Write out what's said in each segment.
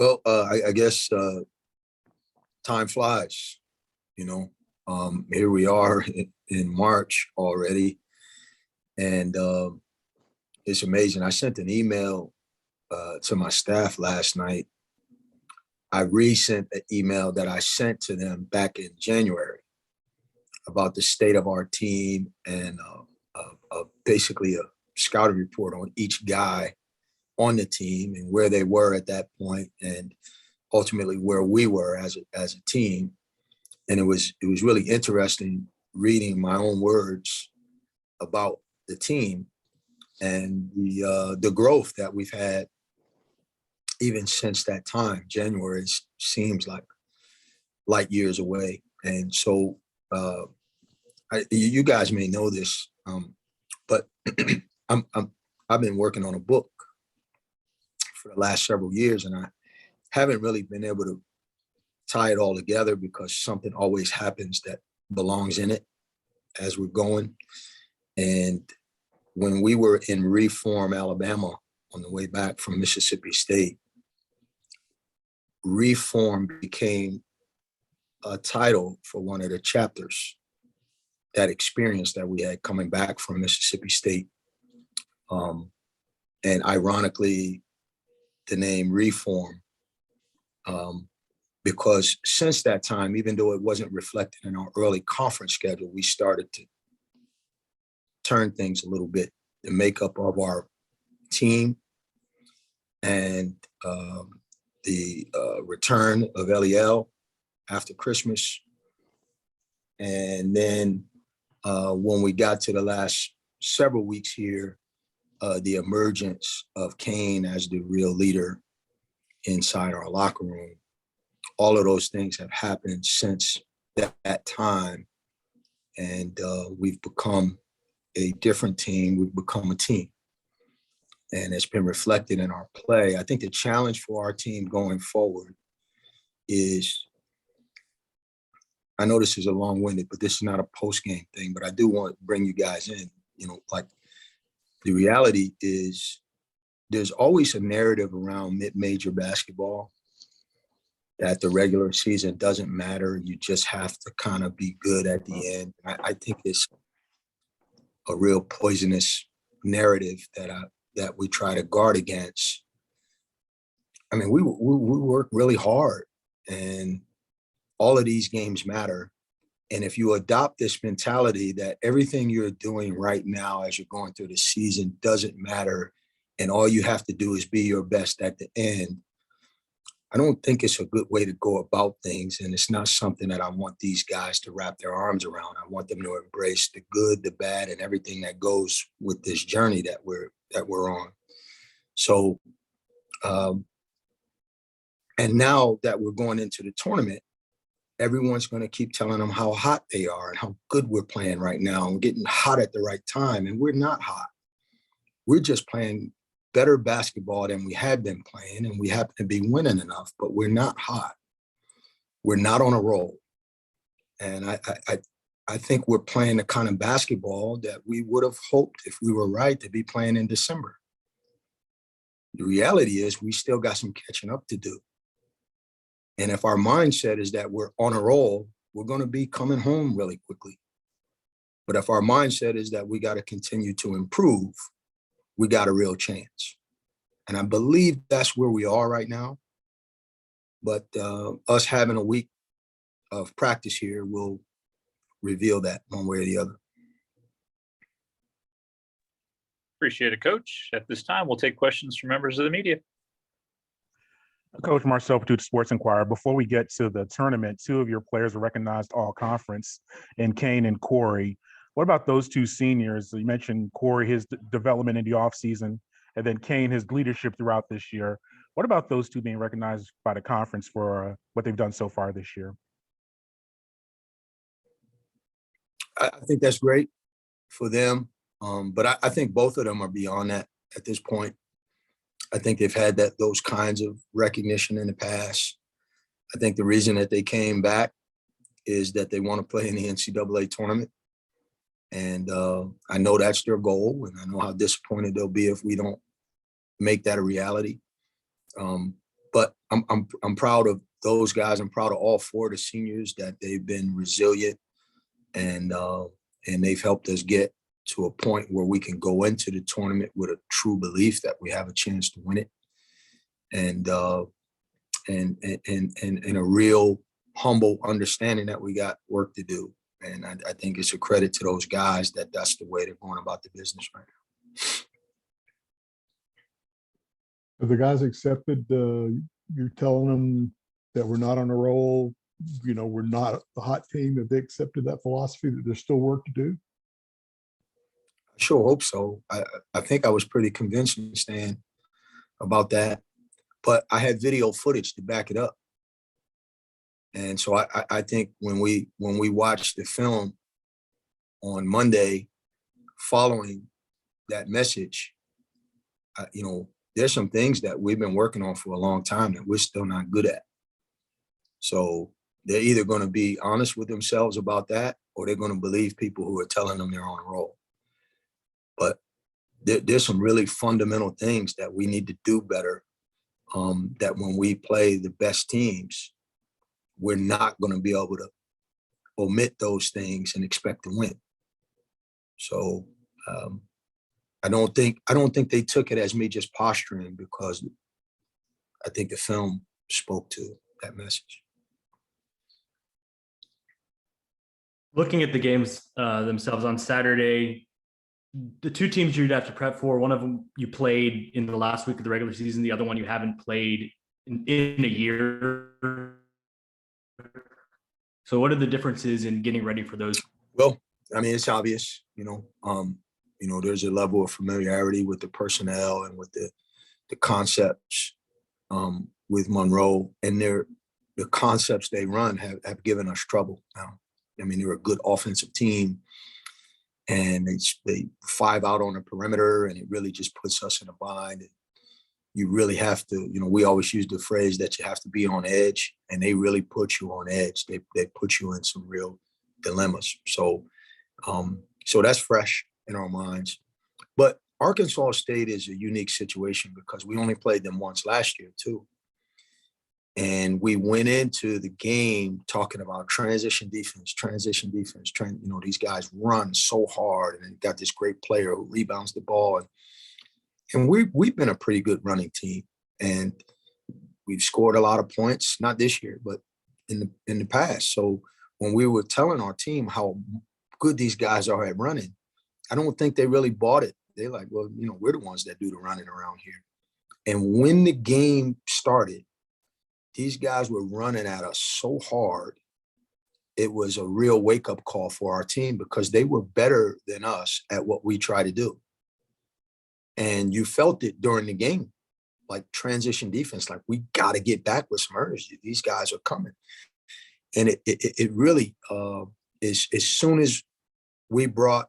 Well, I guess time flies, you know. Here we are in March already, and it's amazing. I sent an email to my staff last night. I resent the email that I sent to them back in January about the state of our team and basically a scouting report on each guy on the team and where they were at that point, and ultimately where we were as a team. And it was really interesting reading my own words about the team and the growth that we've had even since that time. January seems like light years away. And so you guys may know this, but I've been working on a book for the last several years, and I haven't really been able to tie it all together because something always happens that belongs in it as we're going. And when we were in Reform, Alabama, on the way back from Mississippi State, Reform became a title for one of the chapters, that experience that we had coming back from Mississippi State. And ironically, the name Reform, because since that time, even though it wasn't reflected in our early conference schedule, we started to turn things a little bit. The makeup of our team and the return of LEL after Christmas. And then when we got to the last several weeks here, the emergence of Kane as the real leader inside our locker room. All of those things have happened since that time. And we've become a different team. We've become a team. And it's been reflected in our play. I think the challenge for our team going forward is, I know this is a long-winded, but this is not a post-game thing, but I do want to bring you guys in. You know, like, the reality is there's always a narrative around mid-major basketball that the regular season doesn't matter. You just have to kind of be good at the end. I think it's a real poisonous narrative that we try to guard against. I mean, we work really hard, and all of these games matter. And if you adopt this mentality that everything you're doing right now as you're going through the season doesn't matter, and all you have to do is be your best at the end, I don't think it's a good way to go about things. And it's not something that I want these guys to wrap their arms around. I want them to embrace the good, the bad, and everything that goes with this journey that we're on. So, and now that we're going into the tournament, everyone's going to keep telling them how hot they are and how good we're playing right now and getting hot at the right time. And we're not hot. We're just playing better basketball than we had been playing, and we happen to be winning enough, but we're not hot. We're not on a roll. And I think we're playing the kind of basketball that we would have hoped, if we were right, to be playing in December. The reality is we still got some catching up to do. And if our mindset is that we're on a roll, we're going to be coming home really quickly. But if our mindset is that we got to continue to improve, we got a real chance. And I believe that's where we are right now. But us having a week of practice here will reveal that one way or the other. Appreciate it, Coach. At this time, we'll take questions from members of the media. Coach Marcel Patuta, Sports Inquirer. Before we get to the tournament, two of your players were recognized all conference in Kane and Corey. What about those two seniors? You mentioned Corey, his development in the offseason, and then Kane, his leadership throughout this year. What about those two being recognized by the conference for what they've done so far this year? I think that's great for them. But I think both of them are beyond that at this point. I think they've had those kinds of recognition in the past. I think the reason that they came back is that they want to play in the NCAA tournament. And I know that's their goal, and I know how disappointed they'll be if we don't make that a reality. but I'm proud of those guys. I'm proud of all four of the seniors that they've been resilient and they've helped us get to a point where we can go into the tournament with a true belief that we have a chance to win it, and a real humble understanding that we got work to do. And I think it's a credit to those guys that that's the way they're going about the business right now. Have the guys accepted you're telling them that we're not on a roll, we're not the hot team? Have they accepted that philosophy that there's still work to do? I sure hope so. I think I was pretty convincing, Stan, about that, but I had video footage to back it up. And so I think when we watched the film on Monday following that message, there's some things that we've been working on for a long time that we're still not good at. So they're either going to be honest with themselves about that, or they're going to believe people who are telling them they're on a roll. But there's some really fundamental things that we need to do better, that when we play the best teams, we're not going to be able to omit those things and expect to win. So I don't think they took it as me just posturing, because I think the film spoke to that message. Looking at the games themselves on Saturday, the two teams you'd have to prep for, one of them you played in the last week of the regular season, the other one you haven't played in a year. So what are the differences in getting ready for those? Well, I mean, it's obvious, there's a level of familiarity with the personnel and with the concepts with Monroe, and the concepts they run have given us trouble now. I mean, they're a good offensive team, and they 5 out on the perimeter, and it really just puts us in a bind. You really have to, we always use the phrase that you have to be on edge, and they really put you on edge. They put you in some real dilemmas. So that's fresh in our minds. But Arkansas State is a unique situation because we only played them once last year too. And we went into the game talking about transition defense. These guys run so hard, and they got this great player who rebounds the ball. And we've been a pretty good running team, and we've scored a lot of points, not this year, but in the past. So when we were telling our team how good these guys are at running, I don't think they really bought it. They're like, well, we're the ones that do the running around here. And when the game started, these guys were running at us so hard. It was a real wake-up call for our team, because they were better than us at what we try to do. And you felt it during the game, like transition defense, like we got to get back with some urgency. These guys are coming. And it really is, as soon as we brought,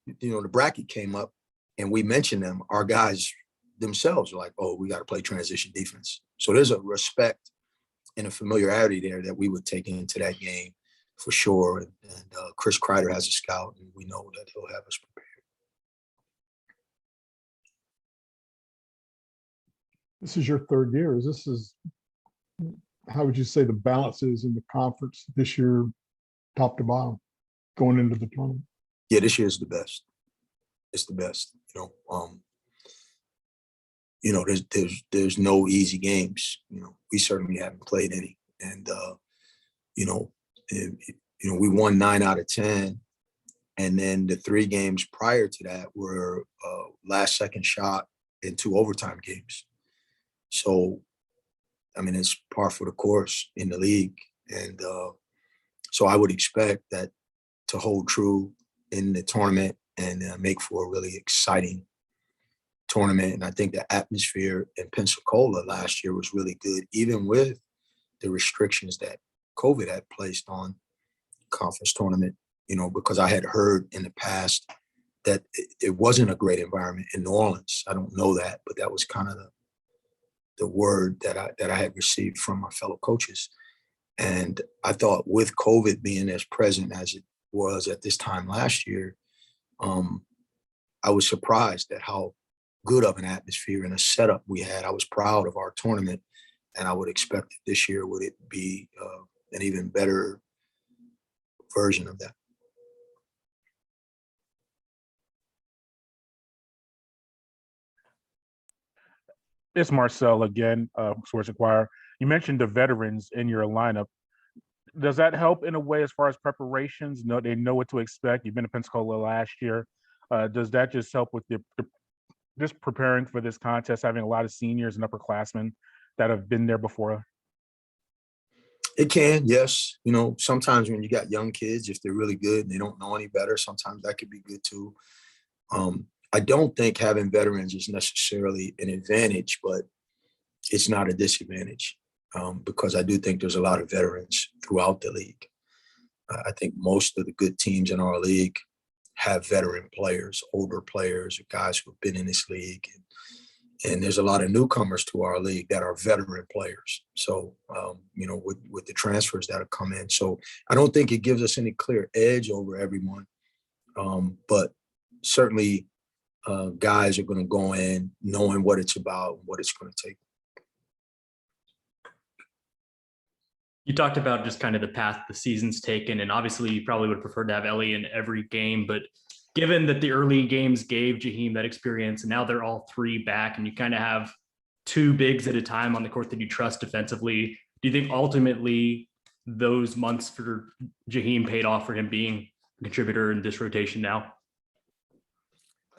the bracket came up and we mentioned them, our guys themselves are like, oh, we got to play transition defense. So there's a respect and a familiarity there that we would take into that game for sure. And Chris Kreider has a scout, and we know that he'll have us prepared. This is your third year. How would you say the balance is in the conference this year, top to bottom, going into the tournament? Yeah, this year is the best. It's the best. There's no easy games. We certainly haven't played any, and we won 9 out of 10, and then the 3 games prior to that were last second shot and 2 overtime games. So, I mean, it's par for the course in the league, and so I would expect that to hold true in the tournament and make for a really exciting tournament. And I think the atmosphere in Pensacola last year was really good, even with the restrictions that COVID had placed on conference tournament, because I had heard in the past that it wasn't a great environment in New Orleans. I don't know that, but that was kind of the word that I had received from my fellow coaches. And I thought, with COVID being as present as it was at this time last year, I was surprised at how good of an atmosphere and a setup we had. I was proud of our tournament And I would expect that this year would it be an even better version of that. It's Marcel again, Sports Inquirer. You mentioned the veterans in your lineup. Does that help in a way as far as preparations? They know what to expect. You've been to Pensacola last year. Does that just help with just preparing for this contest, having a lot of seniors and upperclassmen that have been there before? It can, yes. You know, sometimes when you got young kids, if they're really good and they don't know any better, sometimes that could be good too. I don't think having veterans is necessarily an advantage, but it's not a disadvantage because I do think there's a lot of veterans throughout the league. I think most of the good teams in our league have veteran players, older players, or guys who've been in this league. And there's a lot of newcomers to our league that are veteran players. So, you know, with the transfers that have come in. So I don't think it gives us any clear edge over everyone. But certainly guys are going to go in knowing what it's about and what it's going to take. You talked about just kind of the path the season's taken, and obviously you probably would prefer to have Ellie in every game, but given that the early games gave Jaheim that experience, and now they're all three back, and you kind of have two bigs at a time on the court that you trust defensively, do you think ultimately those months for Jaheim paid off for him being a contributor in this rotation now?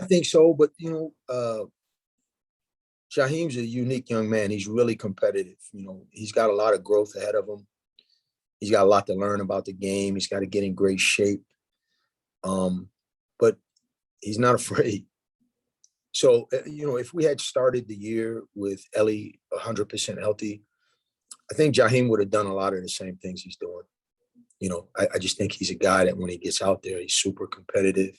I think so, but you know, Jaheim's a unique young man. He's really competitive. You know, he's got a lot of growth ahead of him. He's got a lot to learn about the game. He's got to get in great shape. But he's not afraid. So, you know, if we had started the year with Ellie 100% healthy, I think Jaheim would have done a lot of the same things he's doing. You know, I just think he's a guy that when he gets out there, he's super competitive.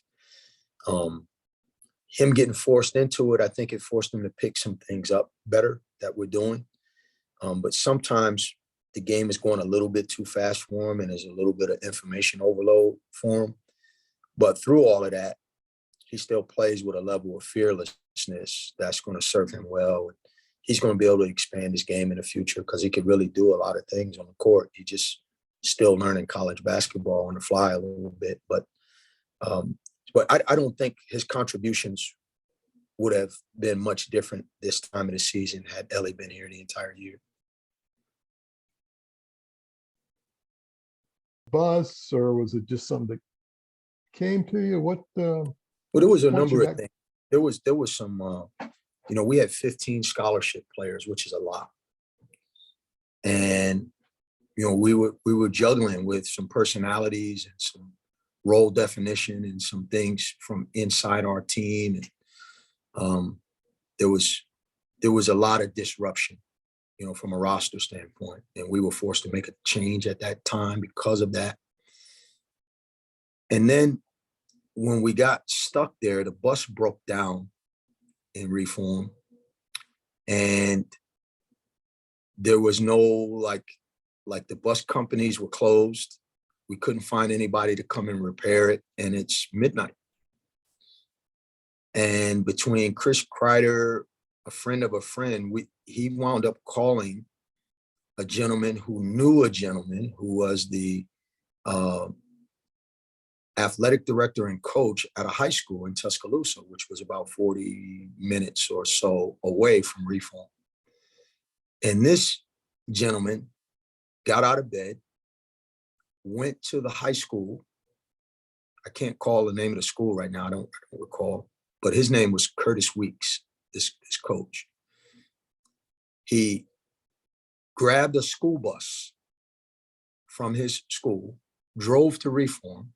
Him getting forced into it, I think it forced him to pick some things up better that we're doing. But sometimes the game is going a little bit too fast for him and there's a little bit of information overload for him. But through all of that, he still plays with a level of fearlessness that's going to serve him well. He's going to be able to expand his game in the future because he could really do a lot of things on the court. He just still learning college basketball on the fly a little bit. But I don't think his contributions would have been much different this time of the season had Ellie been here the entire year. Buzz, or was it just something that came to you? What? Well, there was a points you number of back- things. There was some, you know, we had 15 scholarship players, which is a lot. And, you know, we were juggling with some personalities and some role definition and some things from inside our team. And there was a lot of disruption, you know, from a roster standpoint. And we were forced to make a change at that time because of that. And then when we got stuck there, the bus broke down in reform. And there was no, like the bus companies were closed. We couldn't find anybody to come and repair it. And it's midnight. And between Chris Kreider, a friend of a friend, he wound up calling a gentleman who knew a gentleman who was the athletic director and coach at a high school in Tuscaloosa, which was about 40 minutes or so away from Reform. And this gentleman got out of bed, went to the high school. I can't call the name of the school right now. I don't recall, but his name was Curtis Weeks, this coach. He grabbed a school bus from his school, drove to Reform,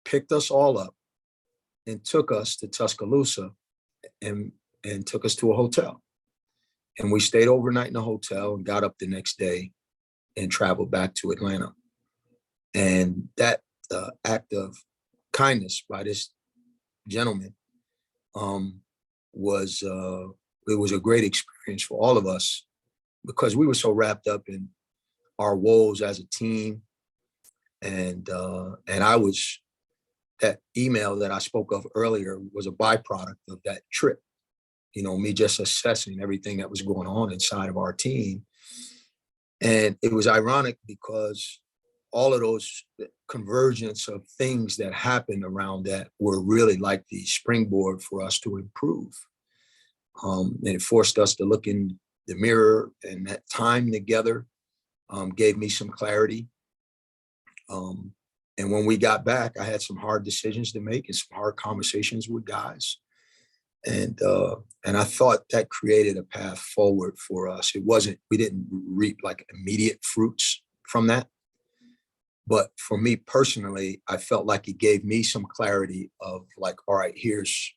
picked us all up, and took us to Tuscaloosa and took us to a hotel. And we stayed overnight in a hotel and got up the next day and traveled back to Atlanta. And that act of kindness by this gentleman was a great experience for all of us because we were so wrapped up in our woes as a team. And that email that I spoke of earlier was a byproduct of that trip. You know, me just assessing everything that was going on inside of our team And it was ironic because all of those convergence of things that happened around that were really like the springboard for us to improve. And it forced us to look in the mirror, and that time together gave me some clarity. And when we got back, I had some hard decisions to make and some hard conversations with guys. And I thought that created a path forward for us. We didn't reap like immediate fruits from that. But for me personally, I felt like it gave me some clarity of like, all right, here's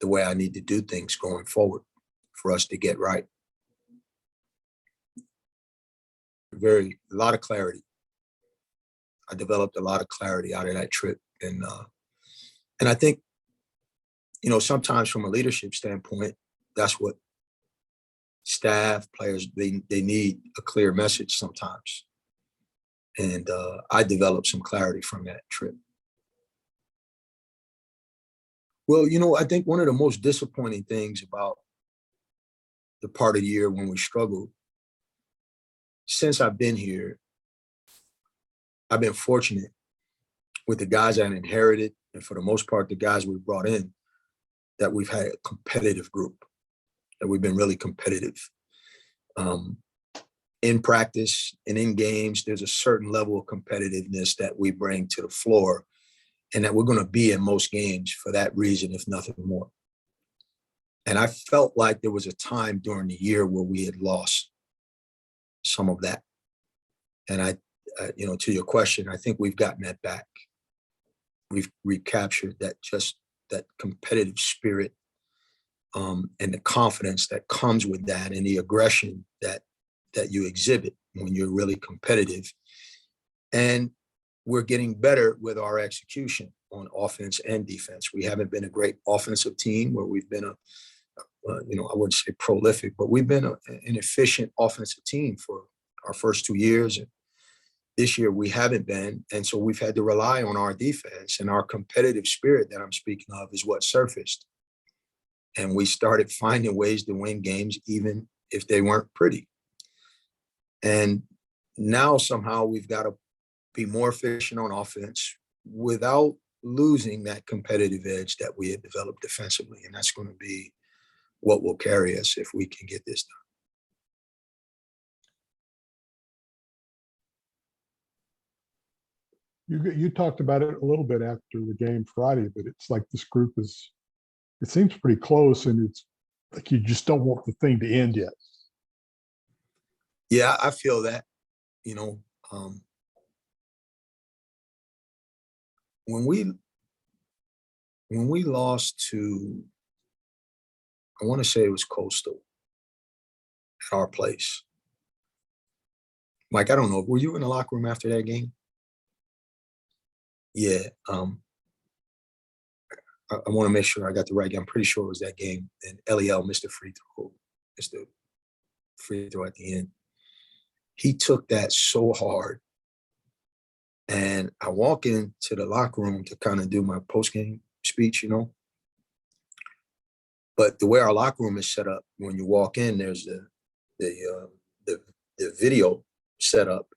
the way I need to do things going forward for us to get right. A lot of clarity. I developed a lot of clarity out of that trip. And I think, sometimes from a leadership standpoint, that's what staff, players, they need a clear message sometimes. And I developed some clarity from that trip. Well, I think one of the most disappointing things about the part of the year when we struggled, since I've been here, I've been fortunate with the guys I inherited, and for the most part, the guys we brought in, that we've had a competitive group, that we've been really competitive. In practice and in games, there's a certain level of competitiveness that we bring to the floor, and that we're going to be in most games for that reason, if nothing more. And I felt like there was a time during the year where we had lost some of that. And to your question, I think we've gotten that back. We've recaptured that competitive spirit, and the confidence that comes with that, and the aggression that you exhibit when you're really competitive. And we're getting better with our execution on offense and defense. We haven't been a great offensive team where we've been I wouldn't say prolific, but we've been an efficient offensive team for our first 2 years. And this year we haven't been. And so we've had to rely on our defense, and our competitive spirit that I'm speaking of is what surfaced. And we started finding ways to win games, even if they weren't pretty. And now somehow we've got to be more efficient on offense without losing that competitive edge that we had developed defensively. And that's going to be what will carry us if we can get this done. You talked about it a little bit after the game Friday, but it's like this group it seems pretty close, and it's like you just don't want the thing to end yet. Yeah, I feel that, when we lost to, I want to say it was Coastal at our place. Mike, I don't know, were you in the locker room after that game? Yeah. I want to make sure I got the right game. I'm pretty sure it was that game. And Eliel missed the free throw at the end. He took that so hard. And I walk into the locker room to kind of do my post-game speech, But the way our locker room is set up, when you walk in, there's the video set up.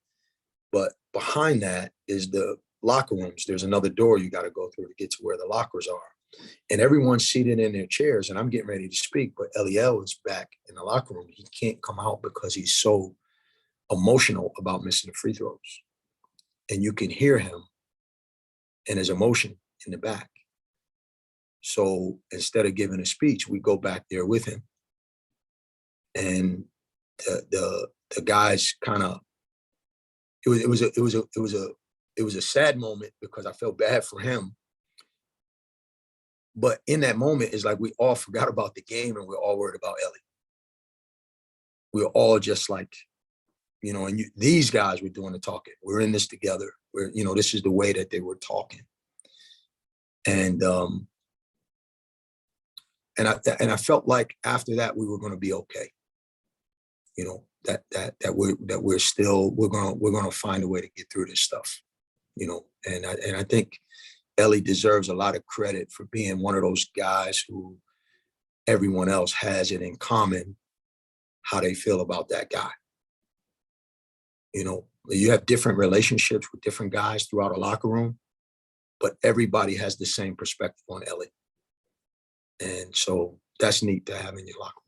But behind that is the locker rooms. There's another door you got to go through to get to where the lockers are. And everyone's seated in their chairs, and I'm getting ready to speak, but Eliel is back in the locker room. He can't come out because he's so emotional about missing the free throws. And you can hear him and his emotion in the back. So instead of giving a speech, we go back there with him. And the guys kind of, it was a sad moment because I felt bad for him. But in that moment, it's like we all forgot about the game and we're all worried about Ellie. We're all just like, and these guys were doing the talking. We're in this together. This is the way that they were talking. And I felt like after that we were going to be okay. That we're going to find a way to get through this stuff. And I think Ellie deserves a lot of credit for being one of those guys who everyone else has it in common how they feel about that guy. You know, you have different relationships with different guys throughout a locker room, but everybody has the same perspective on Elliot. And so that's neat to have in your locker room.